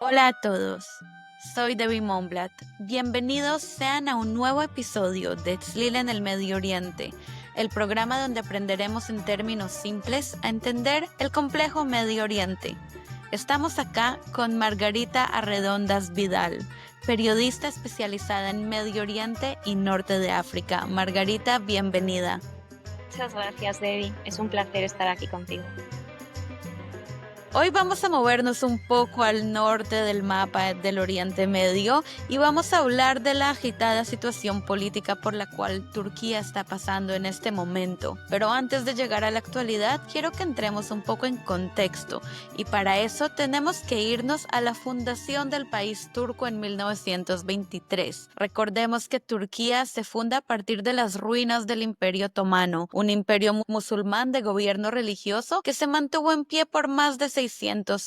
Hola a todos, soy Debbie Monblat. Bienvenidos sean a un nuevo episodio de Tzlil en el Medio Oriente, el programa donde aprenderemos en términos simples a entender el complejo Medio Oriente. Estamos acá con Margarita Arredondas Vidal, periodista especializada en Medio Oriente y Norte de África. Margarita, bienvenida. Muchas gracias, Debbie. Es un placer estar aquí contigo. Hoy vamos a movernos un poco al norte del mapa del Oriente Medio y vamos a hablar de la agitada situación política por la cual Turquía está pasando en este momento. Pero antes de llegar a la actualidad, quiero que entremos un poco en contexto y para eso tenemos que irnos a la fundación del país turco en 1923. Recordemos que Turquía se funda a partir de las ruinas del Imperio Otomano, un imperio musulmán de gobierno religioso que se mantuvo en pie por más de 600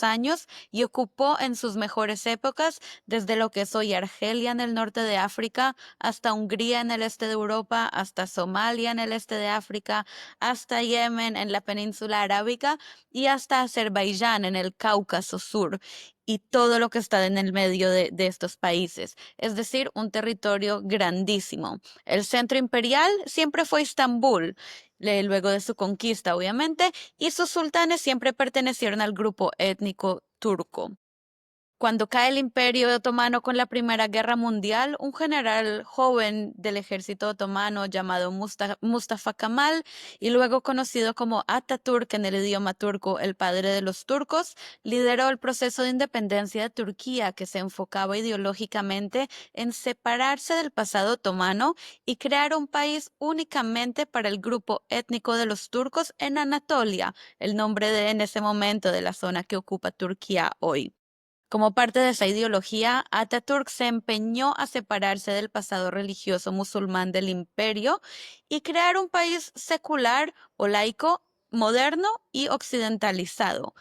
años y ocupó en sus mejores épocas desde lo que es hoy Argelia en el norte de África, hasta Hungría en el este de Europa, hasta Somalia en el este de África, hasta Yemen en la península arábica y hasta Azerbaiyán en el Cáucaso Sur y todo lo que está en el medio de estos países, es decir, un territorio grandísimo. El centro imperial siempre fue Estambul, luego de su conquista, obviamente, y sus sultanes siempre pertenecieron al grupo étnico turco. Cuando cae el Imperio Otomano con la Primera Guerra Mundial, un general joven del ejército otomano llamado Mustafa Kemal, y luego conocido como Atatürk en el idioma turco, el padre de los turcos, lideró el proceso de independencia de Turquía que se enfocaba ideológicamente en separarse del pasado otomano y crear un país únicamente para el grupo étnico de los turcos en Anatolia, el nombre en ese momento de la zona que ocupa Turquía hoy. Como parte de esa ideología, Atatürk se empeñó a separarse del pasado religioso musulmán del imperio y crear un país secular o laico, moderno y occidentalizado.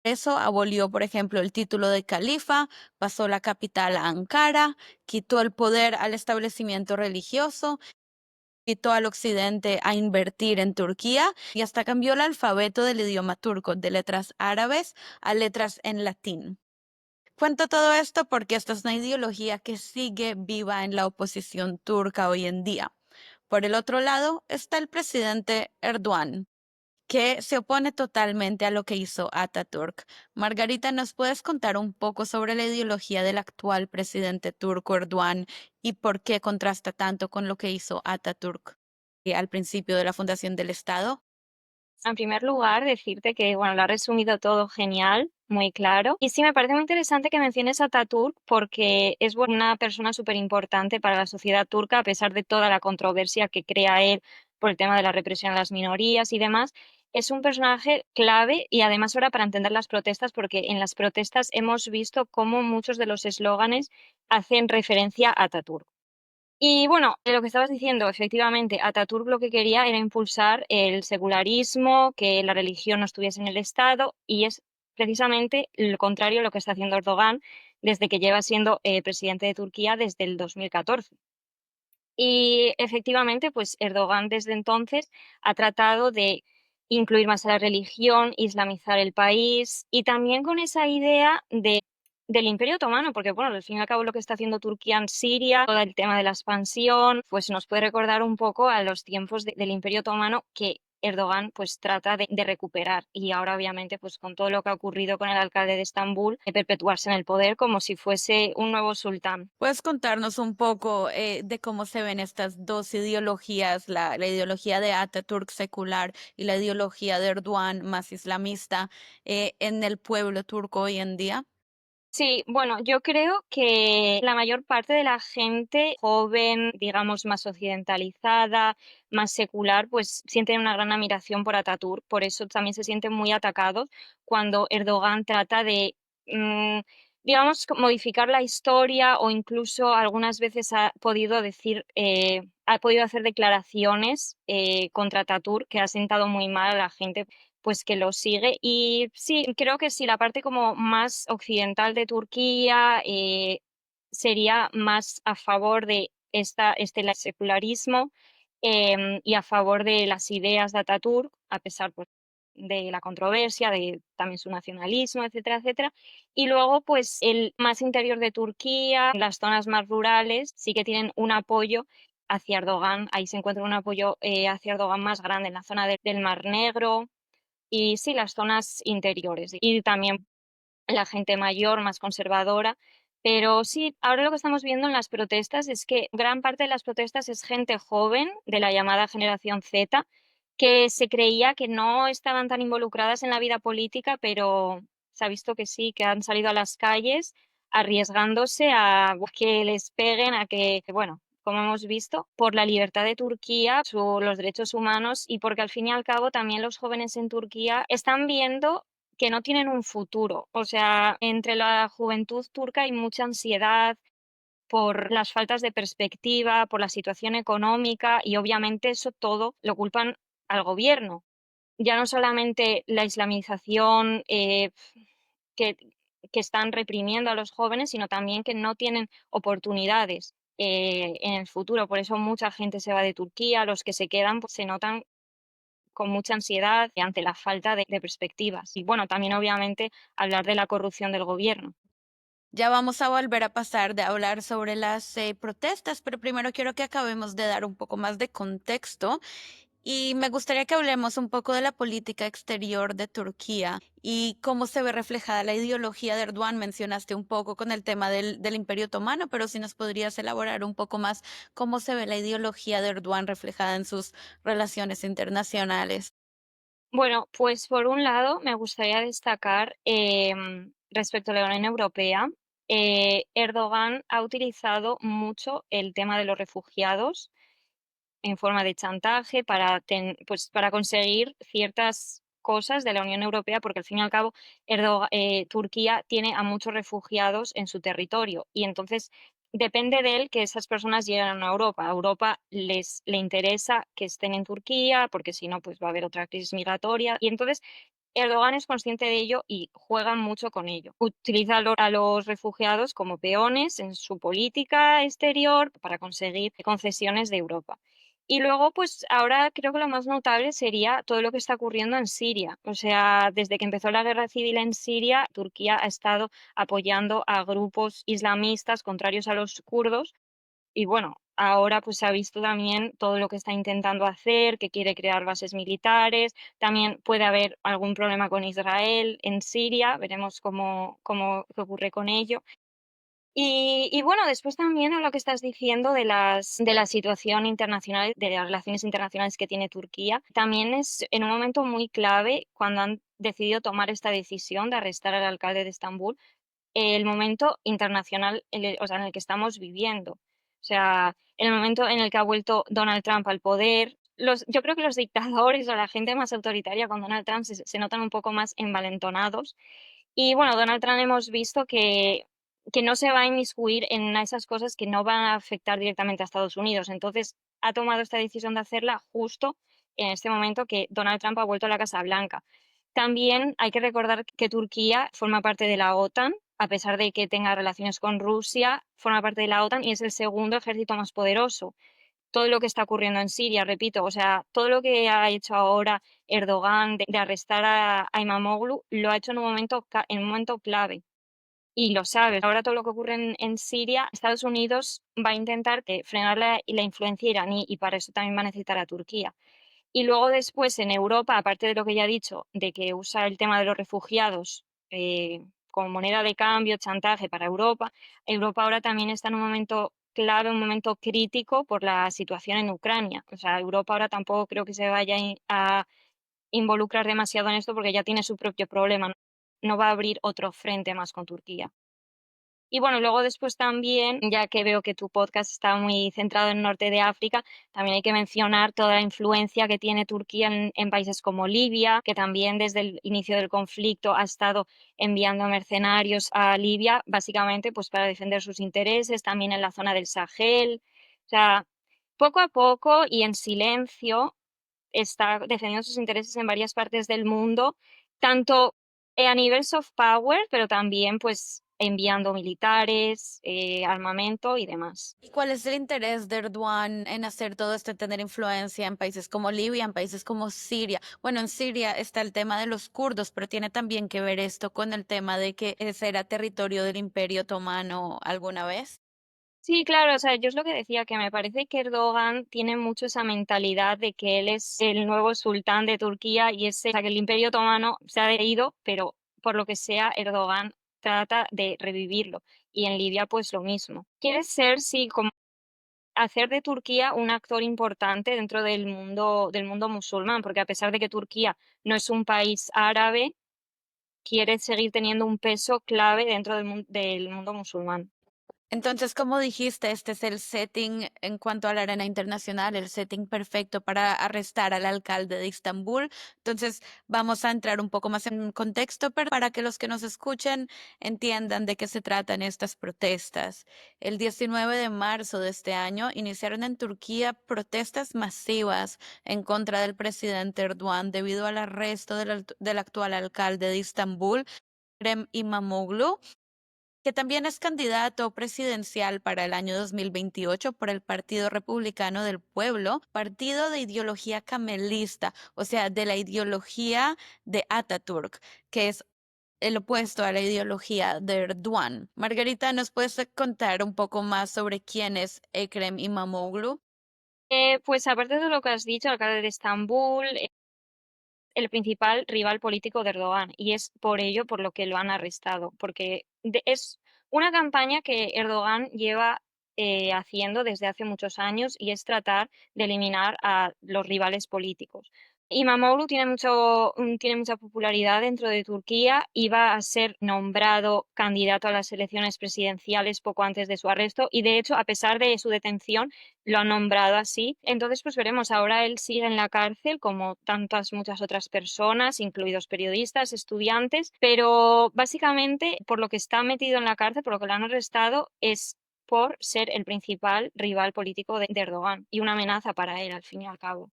Eso abolió, por ejemplo, el título de califa, pasó la capital a Ankara, quitó el poder al establecimiento religioso, quitó al occidente a invertir en Turquía y hasta cambió el alfabeto del idioma turco de letras árabes a letras en latín. Cuento todo esto porque esta es una ideología que sigue viva en la oposición turca hoy en día. Por el otro lado está el presidente Erdogan, que se opone totalmente a lo que hizo Atatürk. Margarita, ¿nos puedes contar un poco sobre la ideología del actual presidente turco Erdogan y por qué contrasta tanto con lo que hizo Atatürk al principio de la fundación del Estado? En primer lugar, decirte que, bueno, lo has resumido todo genial, muy claro. Y sí, me parece muy interesante que menciones a Ataturk porque es una persona súper importante para la sociedad turca, a pesar de toda la controversia que crea él por el tema de la represión a las minorías y demás. Es un personaje clave y además ahora para entender las protestas, porque en las protestas hemos visto cómo muchos de los eslóganes hacen referencia a Ataturk. Y bueno, de lo que estabas diciendo, efectivamente, Atatürk lo que quería era impulsar el secularismo, que la religión no estuviese en el Estado, y es precisamente lo contrario a lo que está haciendo Erdogan desde que lleva siendo presidente de Turquía desde el 2014. Y efectivamente, pues Erdogan desde entonces ha tratado de incluir más a la religión, islamizar el país y también con esa idea del Imperio Otomano, porque bueno, al fin y al cabo lo que está haciendo Turquía en Siria, todo el tema de la expansión, pues nos puede recordar un poco a los tiempos del Imperio Otomano que Erdogan pues trata de recuperar y ahora obviamente pues con todo lo que ha ocurrido con el alcalde de Estambul, de perpetuarse en el poder como si fuese un nuevo sultán. ¿Puedes contarnos un poco de cómo se ven estas dos ideologías, la ideología de Atatürk secular y la ideología de Erdogan más islamista en el pueblo turco hoy en día? Sí, bueno, yo creo que la mayor parte de la gente joven, digamos, más occidentalizada, más secular, pues sienten una gran admiración por Atatürk. Por eso también se sienten muy atacados cuando Erdogan trata de, mm, digamos, modificar la historia o incluso algunas veces ha podido decir, ha podido hacer declaraciones contra Atatürk que ha sentado muy mal a la gente pues que lo sigue. Y sí, creo que sí, la parte como más occidental de Turquía sería más a favor de secularismo y a favor de las ideas de Atatürk, a pesar pues de la controversia, de también su nacionalismo, etcétera, etcétera. Y luego, pues el más interior de Turquía, las zonas más rurales, sí que tienen un apoyo hacia Erdogan. Ahí se encuentra un apoyo hacia Erdogan más grande en la zona del Mar Negro y sí, las zonas interiores. Y también la gente mayor, más conservadora. Pero sí, ahora lo que estamos viendo en las protestas es que gran parte de las protestas es gente joven de la llamada generación Z, que se creía que no estaban tan involucradas en la vida política, pero se ha visto que sí, que han salido a las calles arriesgándose a que les peguen, a que, bueno, como hemos visto, por la libertad de Turquía, los derechos humanos y porque al fin y al cabo también los jóvenes en Turquía están viendo que no tienen un futuro. O sea, entre la juventud turca hay mucha ansiedad por las faltas de perspectiva, por la situación económica y obviamente eso todo lo culpan al gobierno. Ya no solamente la islamización que, que están reprimiendo a los jóvenes, sino también que no tienen oportunidades en el futuro. Por eso mucha gente se va de Turquía, los que se quedan pues, se notan con mucha ansiedad ante la falta de perspectivas. Y bueno, también obviamente hablar de la corrupción del gobierno. Ya vamos a volver a pasar de hablar sobre las protestas, pero primero quiero que acabemos de dar un poco más de contexto y me gustaría que hablemos un poco de la política exterior de Turquía y cómo se ve reflejada la ideología de Erdogan. Mencionaste un poco con el tema del Imperio Otomano, pero si nos podrías elaborar un poco más cómo se ve la ideología de Erdogan reflejada en sus relaciones internacionales. Bueno, pues por un lado me gustaría destacar respecto a la Unión Europea, Erdogan ha utilizado mucho el tema de los refugiados en forma de chantaje pues, para conseguir ciertas cosas de la Unión Europea, porque al fin y al cabo Turquía tiene a muchos refugiados en su territorio y entonces depende de él que esas personas lleguen a Europa. A Europa le interesa que estén en Turquía, porque si no, pues va a haber otra crisis migratoria. Y entonces Erdogan es consciente de ello y juega mucho con ello. Utiliza a los refugiados como peones en su política exterior para conseguir concesiones de Europa. Y luego, pues ahora creo que lo más notable sería todo lo que está ocurriendo en Siria. O sea, desde que empezó la guerra civil en Siria, Turquía ha estado apoyando a grupos islamistas contrarios a los kurdos y bueno, ahora pues se ha visto también todo lo que está intentando hacer, que quiere crear bases militares, también puede haber algún problema con Israel en Siria, veremos qué ocurre con ello. Y bueno, después también a lo que estás diciendo de la situación internacional, de las relaciones internacionales que tiene Turquía, también es en un momento muy clave cuando han decidido tomar esta decisión de arrestar al alcalde de Estambul el momento internacional o sea, en el que estamos viviendo. O sea, en el momento en el que ha vuelto Donald Trump al poder, yo creo que los dictadores o la gente más autoritaria con Donald Trump se notan un poco más envalentonados. Y bueno, Donald Trump hemos visto que no se va a inmiscuir en esas cosas que no van a afectar directamente a Estados Unidos. Entonces, ha tomado esta decisión de hacerla justo en este momento que Donald Trump ha vuelto a la Casa Blanca. También hay que recordar que Turquía forma parte de la OTAN, a pesar de que tenga relaciones con Rusia, forma parte de la OTAN y es el segundo ejército más poderoso. Todo lo que está ocurriendo en Siria, repito, o sea, todo lo que ha hecho ahora Erdogan de arrestar a Imamoglu, lo ha hecho en un momento clave. Y lo sabes, ahora todo lo que ocurre en Siria, Estados Unidos va a intentar frenar la influencia iraní y para eso también va a necesitar a Turquía. Y luego después en Europa, aparte de lo que ya he dicho, de que usa el tema de los refugiados como moneda de cambio, chantaje para Europa, Europa ahora también está en un momento clave, un momento crítico por la situación en Ucrania. O sea, Europa ahora tampoco creo que se vaya a involucrar demasiado en esto porque ya tiene su propio problema. No va a abrir otro frente más con Turquía. Y bueno, luego después también, ya que veo que tu podcast está muy centrado en el norte de África, también hay que mencionar toda la influencia que tiene Turquía en países como Libia, que también desde el inicio del conflicto ha estado enviando mercenarios a Libia, básicamente pues para defender sus intereses, también en la zona del Sahel. O sea, poco a poco y en silencio está defendiendo sus intereses en varias partes del mundo, tanto a nivel soft power, pero también pues enviando militares, armamento y demás. ¿Y cuál es el interés de Erdogan en hacer todo esto, tener influencia en países como Libia, en países como Siria? Bueno, en Siria está el tema de los kurdos, pero tiene también que ver esto con el tema de que ese era territorio del Imperio Otomano alguna vez. Sí, claro, o sea, yo es lo que decía, que me parece que Erdogan tiene mucho esa mentalidad de que él es el nuevo sultán de Turquía y ese, o sea, que el Imperio Otomano se ha ido, pero por lo que sea, Erdogan trata de revivirlo. Y en Libia, pues lo mismo. Quiere ser, sí, como hacer de Turquía un actor importante dentro del mundo musulmán, porque a pesar de que Turquía no es un país árabe, quiere seguir teniendo un peso clave dentro del mundo musulmán. Entonces, como dijiste, este es el setting en cuanto a la arena internacional, el setting perfecto para arrestar al alcalde de Istambul. Entonces, vamos a entrar un poco más en contexto, pero para que los que nos escuchen entiendan de qué se tratan estas protestas. El 19 de marzo de este año iniciaron en Turquía protestas masivas en contra del presidente Erdogan debido al arresto del actual alcalde de Istambul, Ekrem İmamoğlu, que también es candidato presidencial para el año 2028 por el Partido Republicano del Pueblo, partido de ideología camelista, o sea, de la ideología de Atatürk, que es el opuesto a la ideología de Erdogan. Margarita, ¿nos puedes contar un poco más sobre quién es Ekrem İmamoğlu? Pues aparte de lo que has dicho, alcalde de Estambul, el principal rival político de Erdogan, y es por ello por lo que lo han arrestado, porque es una campaña que Erdogan lleva haciendo desde hace muchos años y es tratar de eliminar a los rivales políticos. Imamoglu tiene mucha popularidad dentro de Turquía, iba a ser nombrado candidato a las elecciones presidenciales poco antes de su arresto y de hecho, a pesar de su detención, lo han nombrado así. Entonces, pues veremos, ahora él sigue en la cárcel como tantas muchas otras personas, incluidos periodistas, estudiantes, pero básicamente por lo que está metido en la cárcel, por lo que lo han arrestado, es por ser el principal rival político de Erdogan y una amenaza para él, al fin y al cabo.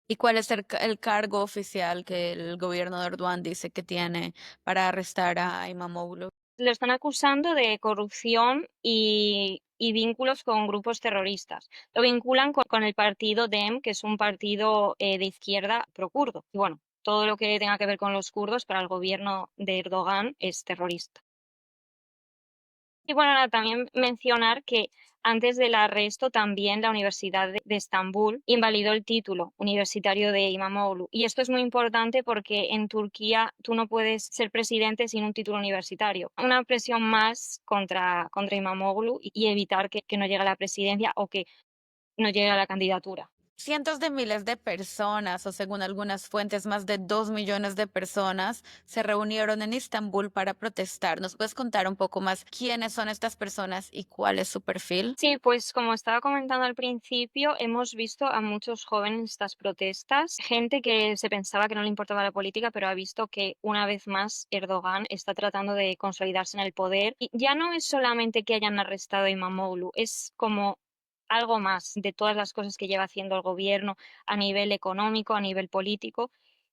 ¿Y cuál es el cargo oficial que el gobierno de Erdogan dice que tiene para arrestar a Imamoglu? Lo están acusando de corrupción y vínculos con grupos terroristas. Lo vinculan con el partido DEM, que es un partido de izquierda pro-kurdo. Y bueno, todo lo que tenga que ver con los kurdos para el gobierno de Erdogan es terrorista. Y bueno, nada, también mencionar que antes del arresto también la Universidad de Estambul invalidó el título universitario de Imamoglu. Y esto es muy importante porque en Turquía tú no puedes ser presidente sin un título universitario. Una presión más contra Imamoglu y evitar que no llegue a la presidencia o que no llegue a la candidatura. Cientos de miles de personas, o según algunas fuentes, más de 2 millones de personas se reunieron en Istambul para protestar. ¿Nos puedes contar un poco más quiénes son estas personas y cuál es su perfil? Sí, pues como estaba comentando al principio, hemos visto a muchos jóvenes en estas protestas, gente que se pensaba que no le importaba la política, pero ha visto que una vez más Erdogan está tratando de consolidarse en el poder. Y ya no es solamente que hayan arrestado a Imamoglu, es como algo más de todas las cosas que lleva haciendo el gobierno a nivel económico, a nivel político.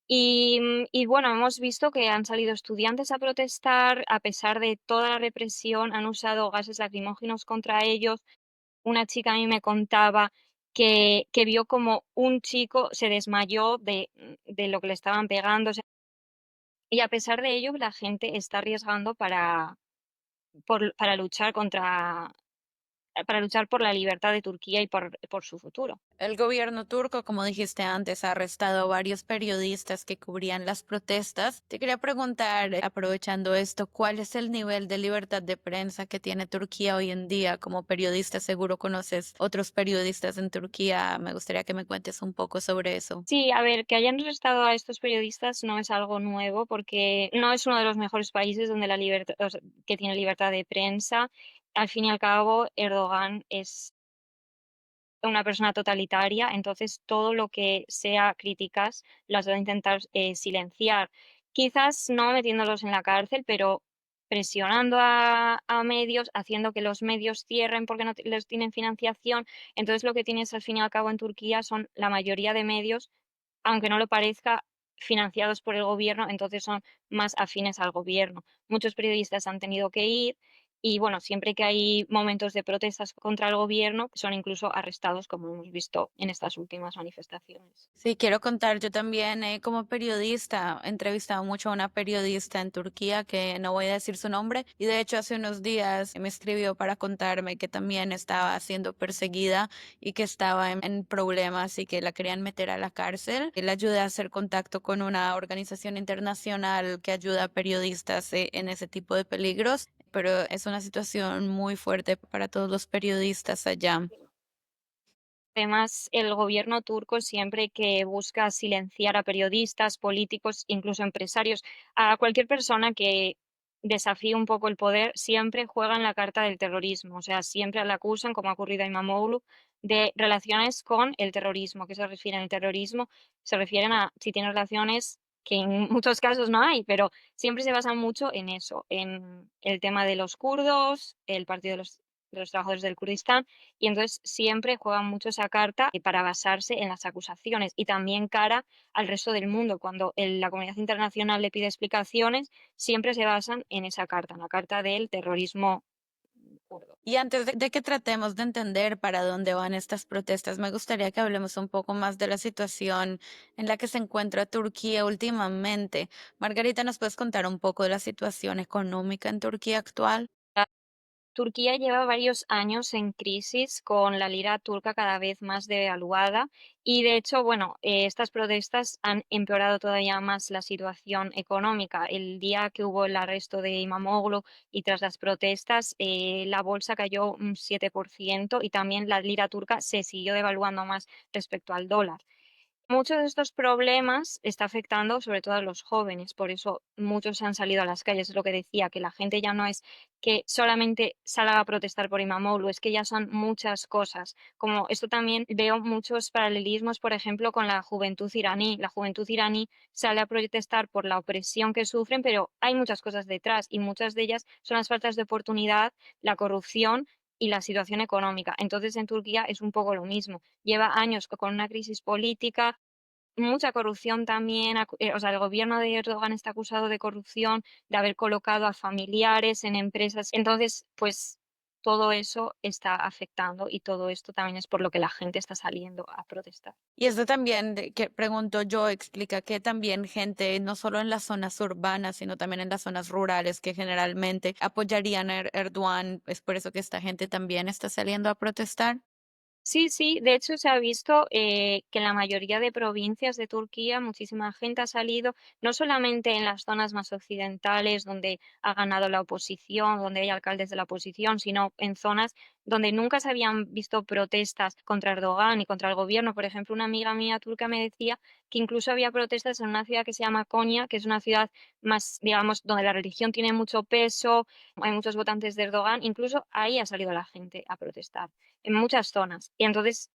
Y bueno, hemos visto que han salido estudiantes a protestar, a pesar de toda la represión, han usado gases lacrimógenos contra ellos. Una chica a mí me contaba que vio como un chico se desmayó de lo que le estaban pegando, o sea, y a pesar de ello, la gente está arriesgando para luchar para luchar por la libertad de Turquía y por su futuro. El gobierno turco, como dijiste antes, ha arrestado a varios periodistas que cubrían las protestas. Te quería preguntar, aprovechando esto, ¿cuál es el nivel de libertad de prensa que tiene Turquía hoy en día? Como periodista, seguro conoces otros periodistas en Turquía. Me gustaría que me cuentes un poco sobre eso. Sí, a ver, que hayan arrestado a estos periodistas no es algo nuevo porque no es uno de los mejores países donde la libertad, o sea, que tiene libertad de prensa. Al fin y al cabo, Erdogan es una persona totalitaria, entonces todo lo que sea críticas las va a intentar silenciar. Quizás no metiéndolos en la cárcel, pero presionando a medios, haciendo que los medios cierren porque no les tienen financiación. Entonces lo que tienes al fin y al cabo en Turquía son la mayoría de medios, aunque no lo parezca, financiados por el gobierno, entonces son más afines al gobierno. Muchos periodistas han tenido que ir y bueno, siempre que hay momentos de protestas contra el gobierno, son incluso arrestados, como hemos visto en estas últimas manifestaciones. Sí, quiero contar, yo también como periodista he entrevistado mucho a una periodista en Turquía que no voy a decir su nombre y de hecho hace unos días me escribió para contarme que también estaba siendo perseguida y que estaba en problemas y que la querían meter a la cárcel. Y la ayudé a hacer contacto con una organización internacional que ayuda a periodistas en ese tipo de peligros, pero es una situación muy fuerte para todos los periodistas allá. Además, el gobierno turco siempre que busca silenciar a periodistas, políticos, incluso empresarios, a cualquier persona que desafíe un poco el poder, siempre juegan la carta del terrorismo. O sea, siempre la acusan, como ha ocurrido a Imamoglu, de relaciones con el terrorismo. ¿Qué se refiere al terrorismo? Se refieren a si tiene relaciones, que en muchos casos no hay, pero siempre se basan mucho en eso, en el tema de los kurdos, el partido de los trabajadores del Kurdistán, y entonces siempre juegan mucho esa carta para basarse en las acusaciones y también cara al resto del mundo. Cuando la comunidad internacional le pide explicaciones, siempre se basan en esa carta, en la carta del terrorismo kurdo. Y antes de que tratemos de entender para dónde van estas protestas, me gustaría que hablemos un poco más de la situación en la que se encuentra Turquía últimamente. Margarita, ¿nos puedes contar un poco de la situación económica en Turquía actual? Turquía lleva varios años en crisis con la lira turca cada vez más devaluada y de hecho, bueno, estas protestas han empeorado todavía más la situación económica. El día que hubo el arresto de Imamoglu y tras las protestas, la bolsa cayó un 7% y también la lira turca se siguió devaluando más respecto al dólar. Muchos de estos problemas está afectando sobre todo a los jóvenes, por eso muchos han salido a las calles. Es lo que decía, que la gente ya no es que solamente salga a protestar por Imamoglu, es que ya son muchas cosas. Como esto también veo muchos paralelismos, por ejemplo, con la juventud iraní. La juventud iraní sale a protestar por la opresión que sufren, pero hay muchas cosas detrás y muchas de ellas son las faltas de oportunidad, la corrupción y la situación económica. Entonces en Turquía es un poco lo mismo. Lleva años con una crisis política, mucha corrupción también, o sea, el gobierno de Erdogan está acusado de corrupción, de haber colocado a familiares en empresas. Entonces, pues todo eso está afectando y todo esto también es por lo que la gente está saliendo a protestar. Y esto también, que pregunto yo, explica que también gente, no solo en las zonas urbanas, sino también en las zonas rurales, que generalmente apoyarían a Erdogan, es por eso que esta gente también está saliendo a protestar. Sí, sí, de hecho se ha visto que en la mayoría de provincias de Turquía muchísima gente ha salido, no solamente en las zonas más occidentales donde ha ganado la oposición, donde hay alcaldes de la oposición, sino en zonas donde nunca se habían visto protestas contra Erdogan y contra el gobierno. Por ejemplo, una amiga mía turca me decía que incluso había protestas en una ciudad que se llama Konya, que es una ciudad más, digamos, donde la religión tiene mucho peso, hay muchos votantes de Erdogan, incluso ahí ha salido la gente a protestar en muchas zonas. Y entonces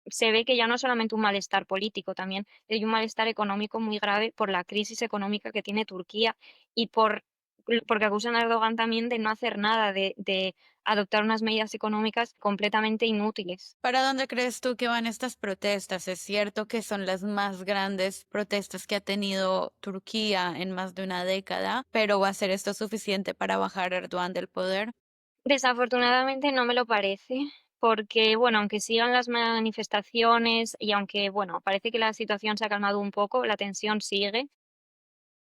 se ve que ya no es solamente un malestar político, también hay un malestar económico muy grave por la crisis económica que tiene Turquía y porque acusan a Erdogan también de no hacer nada, de adoptar unas medidas económicas completamente inútiles. ¿Para dónde crees tú que van estas protestas? Es cierto que son las más grandes protestas que ha tenido Turquía en más de una década, pero ¿va a ser esto suficiente para bajar a Erdogan del poder? Desafortunadamente no me lo parece, porque, bueno, aunque sigan las manifestaciones y aunque, bueno, parece que la situación se ha calmado un poco, la tensión sigue.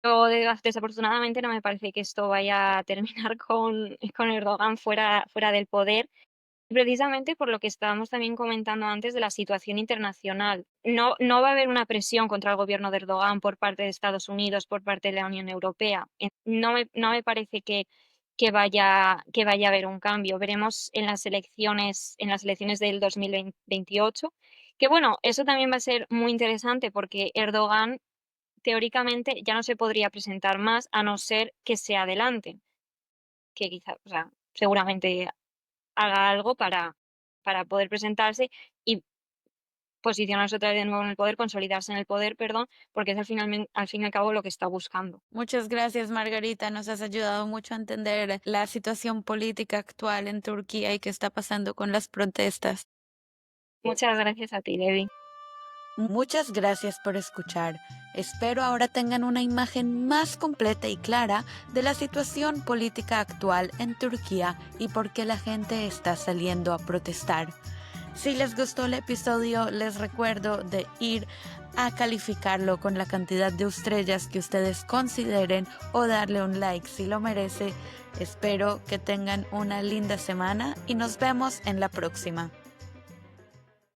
Pero desafortunadamente no me parece que esto vaya a terminar con Erdogan fuera del poder, precisamente por lo que estábamos también comentando antes de la situación internacional. No va a haber una presión contra el gobierno de Erdogan por parte de Estados Unidos, por parte de la Unión Europea. No me parece que vaya a haber un cambio. Veremos en las elecciones del 2028, que bueno, eso también va a ser muy interesante porque Erdogan teóricamente ya no se podría presentar más a no ser que se adelante, que quizá, o sea, seguramente haga algo para poder presentarse y posicionarse otra vez de nuevo en el poder, consolidarse en el poder, perdón, porque es al fin y al cabo lo que está buscando. Muchas gracias, Margarita. Nos has ayudado mucho a entender la situación política actual en Turquía y qué está pasando con las protestas. Muchas gracias a ti, Debbie. Muchas gracias por escuchar. Espero ahora tengan una imagen más completa y clara de la situación política actual en Turquía y por qué la gente está saliendo a protestar. Si les gustó el episodio, les recuerdo de ir a calificarlo con la cantidad de estrellas que ustedes consideren o darle un like si lo merece. Espero que tengan una linda semana y nos vemos en la próxima.